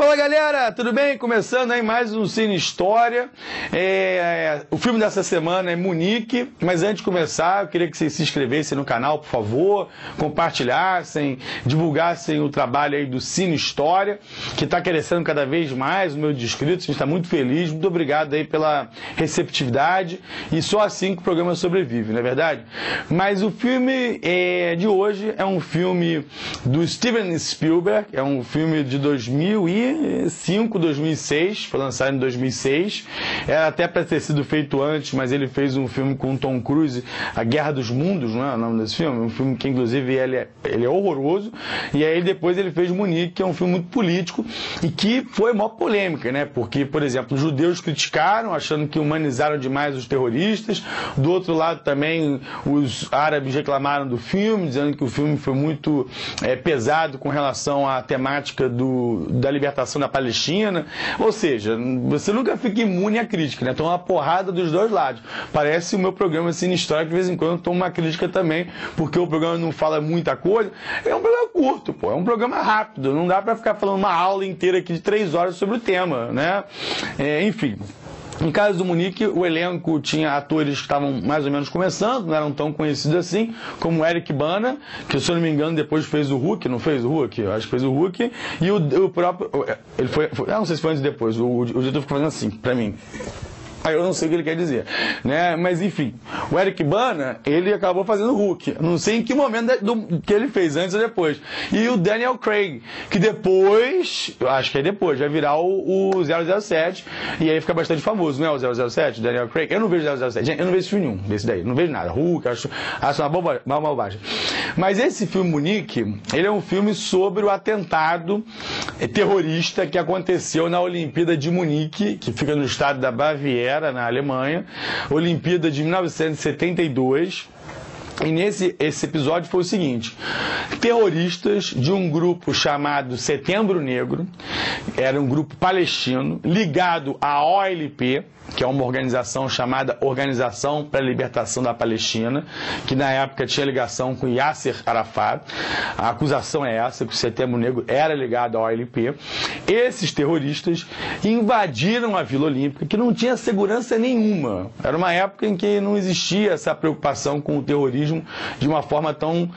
Fala galera, tudo bem? Começando aí mais um Cine História. O filme dessa semana é Munique, mas antes de começar eu queria que vocês se inscrevessem no canal, por favor, compartilhassem, divulgassem o trabalho aí do Cine História, que está crescendo cada vez mais, o meu de inscritos, a gente está muito feliz, muito obrigado aí pela receptividade, e só assim que o programa sobrevive, não é verdade? Mas o filme de hoje é um filme do Steven Spielberg, é um filme de 2005, 2006, foi lançado em 2006, era até para ter sido feito antes, mas ele fez um filme com Tom Cruise, A Guerra dos Mundos, não é o nome desse filme? Um filme que inclusive ele é horroroso, e aí depois ele fez Munique, que é um filme muito político, e que foi uma polêmica, né? Porque, por exemplo, os judeus criticaram, achando que humanizaram demais os terroristas, do outro lado também os árabes reclamaram do filme, dizendo que o filme foi muito pesado com relação à temática da libertação da Palestina, ou seja, você nunca fica imune à crítica, né? Toma uma porrada dos dois lados. Parece o meu programa Cine História, que de vez em quando toma uma crítica também, porque o programa não fala muita coisa. É um programa curto, pô, é um programa rápido, não dá pra ficar falando uma aula inteira aqui de 3 horas sobre o tema, né? Enfim. No caso do Munique, o elenco tinha atores que estavam mais ou menos começando, não eram tão conhecidos assim, como o Eric Bana, que, se eu não me engano, depois fez o Hulk, não fez o Hulk? Eu acho que fez o Hulk, e o próprio... Ele foi não sei se foi antes ou depois, o diretor ficou fazendo assim, pra mim. Aí eu não sei o que ele quer dizer, né? Mas enfim, o Eric Bana, ele acabou fazendo o Hulk. Não sei em que momento que ele fez, antes ou depois. E o Daniel Craig, que depois, eu acho que é depois, vai virar o 007, e aí fica bastante famoso, não é o 007, Daniel Craig? Eu não vejo 007, gente, eu não vejo esse filme nenhum, desse daí, não vejo nada. Hulk, acho uma bobagem. Mas esse filme Munique, ele é um filme sobre o atentado terrorista que aconteceu na Olimpíada de Munique, que fica no estado da Baviera, na Alemanha, Olimpíada de 1972. E esse episódio foi o seguinte: terroristas de um grupo chamado Setembro Negro, era um grupo palestino, ligado à OLP, que é uma organização chamada Organização para a Libertação da Palestina, que na época tinha ligação com Yasser Arafat. A acusação é essa, que o Setembro Negro era ligado à OLP. Esses terroristas invadiram a Vila Olímpica, que não tinha segurança nenhuma. Era uma época em que não existia essa preocupação com o terrorismo de uma forma tão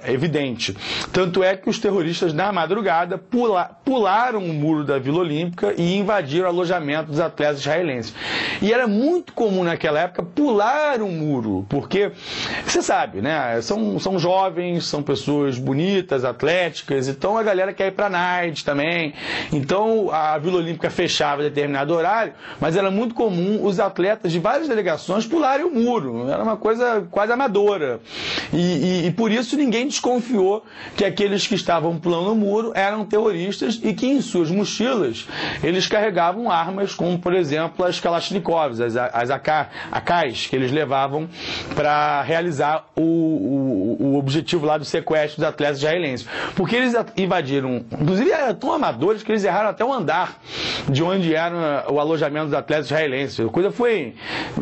evidente. Tanto é que os terroristas, na madrugada, pularam o muro da Vila Olímpica e invadiram o alojamento dos atletas israelenses. E era muito comum naquela época pular um muro, porque, você sabe, né? São jovens, são pessoas bonitas, atléticas, então a galera quer ir para a night também. Então a Vila Olímpica fechava a determinado horário, mas era muito comum os atletas de várias delegações pularem o muro. Era uma coisa quase amadora. E por isso ninguém desconfiou que aqueles que estavam pulando o muro eram terroristas e que em suas mochilas eles carregavam armas, como por exemplo as Kalashnikovs, as AKs, que eles levavam para realizar o objetivo lá do sequestro dos atletas israelenses. Porque eles invadiram, inclusive eram tão amadores que eles erraram até o andar de onde era o alojamento dos atletas israelenses. A coisa foi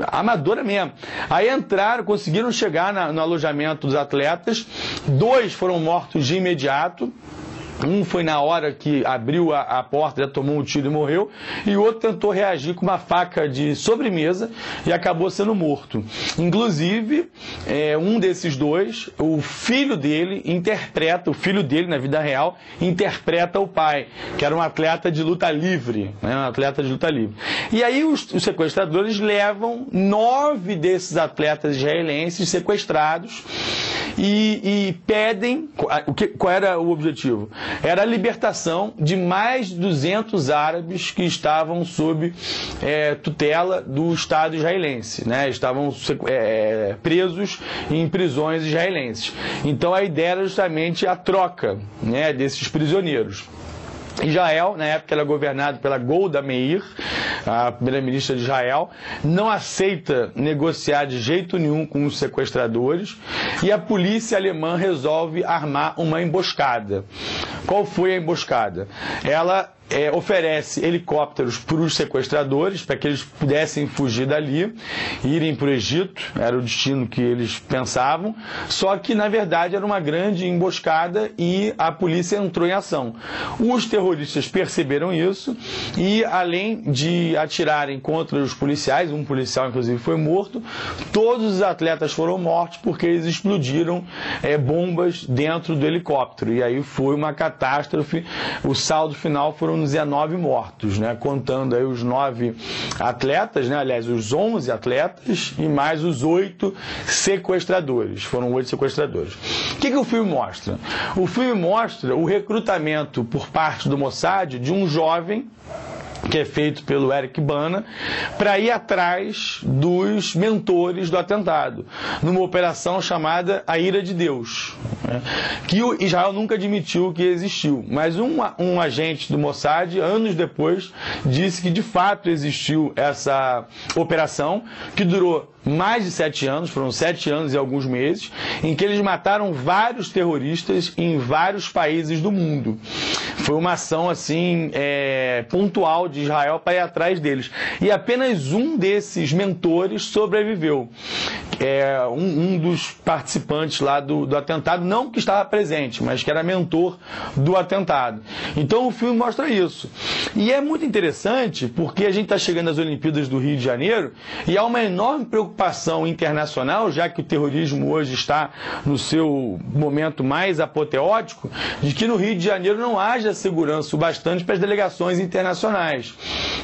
amadora mesmo. Aí entraram, conseguiram chegar no alojamento dos atletas, 2 foram mortos de imediato. Um foi na hora que abriu a porta, já tomou um tiro e morreu, e o outro tentou reagir com uma faca de sobremesa e acabou sendo morto. Inclusive, um desses 2, o filho dele na vida real, interpreta o pai, que era um atleta de luta livre, né? Um atleta de luta livre. E aí os sequestradores levam 9 desses atletas israelenses sequestrados e pedem... Qual era o objetivo? Era a libertação de mais de 200 árabes que estavam sob tutela do Estado israelense, né? Estavam presos em prisões israelenses. Então a ideia era justamente a troca, né, desses prisioneiros. Israel, na época, era governado pela Golda Meir, a primeira-ministra de Israel, não aceita negociar de jeito nenhum com os sequestradores, e a polícia alemã resolve armar uma emboscada. Qual foi a emboscada? Ela oferece helicópteros para os sequestradores, para que eles pudessem fugir dali, irem para o Egito, era o destino que eles pensavam, só que na verdade era uma grande emboscada e a polícia entrou em ação. Os terroristas perceberam isso e, além de atirarem contra os policiais, um policial inclusive foi morto, todos os atletas foram mortos porque eles explodiram bombas dentro do helicóptero, e aí foi uma catástrofe. O saldo final foram 19 mortos, né? Contando aí os 9 atletas, né? Aliás, os 11 atletas e mais os 8 sequestradores. Foram 8 sequestradores. O que o filme mostra? O filme mostra o recrutamento por parte do Mossad de um jovem, que é feito pelo Eric Bana, para ir atrás dos mentores do atentado, numa operação chamada A Ira de Deus, né? Que o Israel nunca admitiu que existiu, mas um agente do Mossad, anos depois, disse que de fato existiu essa operação, que durou mais de 7 anos, foram 7 anos e alguns meses, em que eles mataram vários terroristas em vários países do mundo. Foi uma ação assim pontual de Israel para ir atrás deles. E apenas um desses mentores sobreviveu. Um dos participantes lá do atentado, não que estava presente, mas que era mentor do atentado. Então o filme mostra isso. E é muito interessante porque a gente está chegando às Olimpíadas do Rio de Janeiro e há uma enorme preocupação internacional, já que o terrorismo hoje está no seu momento mais apoteótico, de que no Rio de Janeiro não haja segurança o bastante para as delegações internacionais.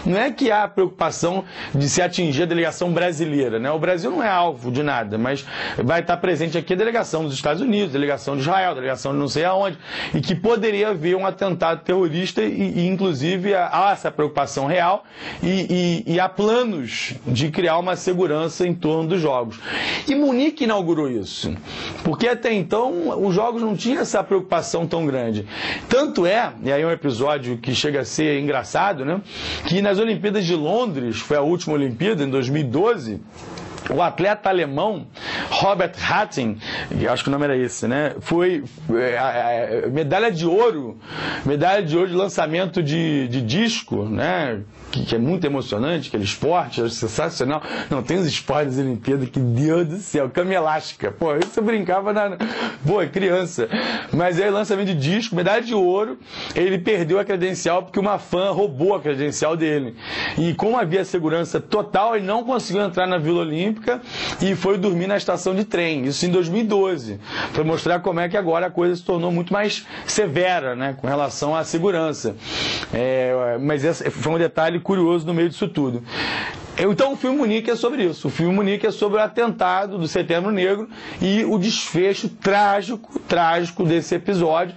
Não é que há preocupação de se atingir a delegação brasileira, né? O Brasil não é alvo de nada, mas vai estar presente aqui a delegação dos Estados Unidos, a delegação de Israel, a delegação de não sei aonde, e que poderia haver um atentado terrorista e inclusive há essa preocupação real e há planos de criar uma segurança em torno dos Jogos. E Munique inaugurou isso, porque até então os Jogos não tinham essa preocupação tão grande. Tanto e aí é um episódio que chega a ser engraçado, né, que nas Olimpíadas de Londres, foi a última Olimpíada, em 2012, o atleta alemão Robert Hatting, acho que o nome era esse, né? Foi medalha de ouro de lançamento de disco, né? Que é muito emocionante, aquele esporte, é sensacional. Não, tem uns esportes das Olimpíadas que, Deus do céu, cama elástica. Pô, isso eu brincava criança. Mas aí, lançamento de disco, medalha de ouro, ele perdeu a credencial porque uma fã roubou a credencial dele. E como havia segurança total, ele não conseguiu entrar na Vila Olímpica e foi dormir na estação de trem. Isso em 2012. Para mostrar como é que agora a coisa se tornou muito mais severa, né, com relação à segurança. Mas esse foi um detalhe curioso no meio disso tudo. Então o filme Munique é sobre isso. O filme Munique é sobre o atentado do Setembro Negro e o desfecho trágico desse episódio,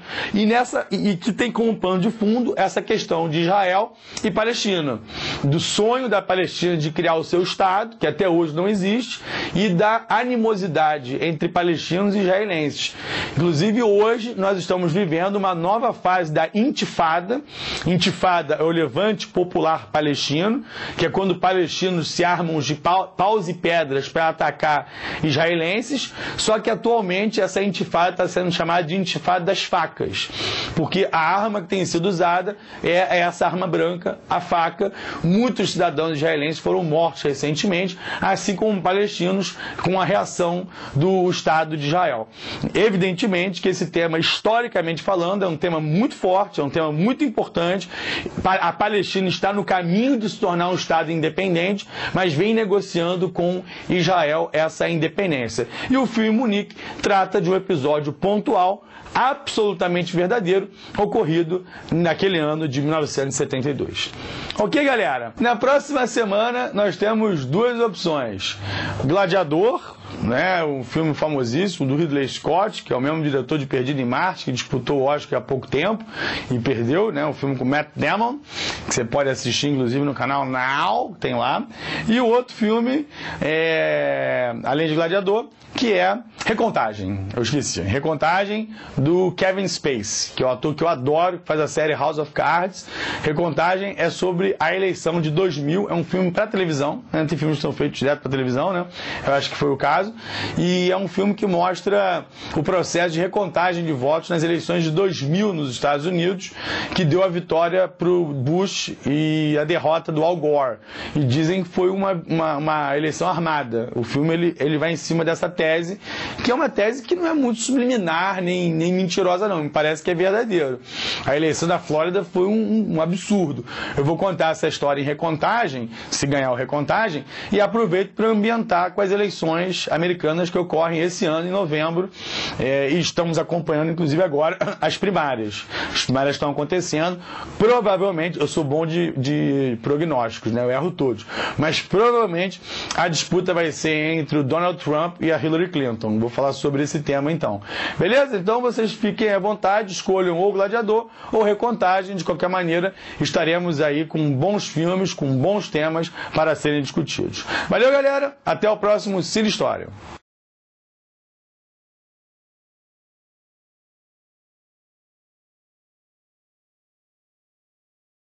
e que tem como pano de fundo essa questão de Israel e Palestina, do sonho da Palestina de criar o seu Estado, que até hoje não existe, e da animosidade entre palestinos e israelenses. Inclusive hoje nós estamos vivendo uma nova fase da intifada. Intifada é o levante popular palestino, que é quando palestinos se armam de paus e pedras para atacar israelenses, só que atualmente essa intifada está sendo chamada de intifada das facas, porque a arma que tem sido usada é essa arma branca, a faca. Muitos cidadãos israelenses foram mortos recentemente, assim como palestinos, com a reação do Estado de Israel. Evidentemente que esse tema, historicamente falando, é um tema muito forte, é um tema muito importante. A Palestina está no caminho de se tornar um Estado independente, mas vem negociando com Israel essa independência. E o filme Munique trata de um episódio pontual, absolutamente verdadeiro, ocorrido naquele ano de 1972. Ok, galera? Na próxima semana nós temos 2 opções. Gladiador, né, um filme famosíssimo do Ridley Scott, que é o mesmo diretor de Perdido em Marte, que disputou o Oscar há pouco tempo e perdeu, né, um filme com Matt Damon, que você pode assistir, inclusive, no canal Now, tem lá. E o outro filme, além de Gladiador, que é Recontagem. Eu esqueci. Recontagem do Kevin Spacey, que é o ator que eu adoro, que faz a série House of Cards. Recontagem é sobre a eleição de 2000. É um filme para televisão, né? Tem filmes que são feitos direto para televisão, né? Eu acho que foi o caso. E é um filme que mostra o processo de recontagem de votos nas eleições de 2000 nos Estados Unidos, que deu a vitória para o Bush e a derrota do Al Gore. E dizem que foi uma eleição armada. O filme ele vai em cima dessa tese, que é uma tese que não é muito subliminar nem mentirosa, não. Me parece que é verdadeiro. A eleição da Flórida foi um absurdo. Eu vou contar essa história em Recontagem, se ganhar o Recontagem, e aproveito para ambientar com as eleições americanas que ocorrem esse ano, em novembro, e estamos acompanhando, inclusive, agora as primárias. As primárias estão acontecendo. Provavelmente, eu sou bom de prognósticos, né? Eu erro todos. Mas provavelmente a disputa vai ser entre o Donald Trump e a Hillary Clinton. Vou falar sobre esse tema então. Beleza? Então vocês fiquem à vontade, escolham ou Gladiador ou Recontagem. De qualquer maneira, estaremos aí com bons filmes, com bons temas para serem discutidos. Valeu, galera! Até o próximo Cine História.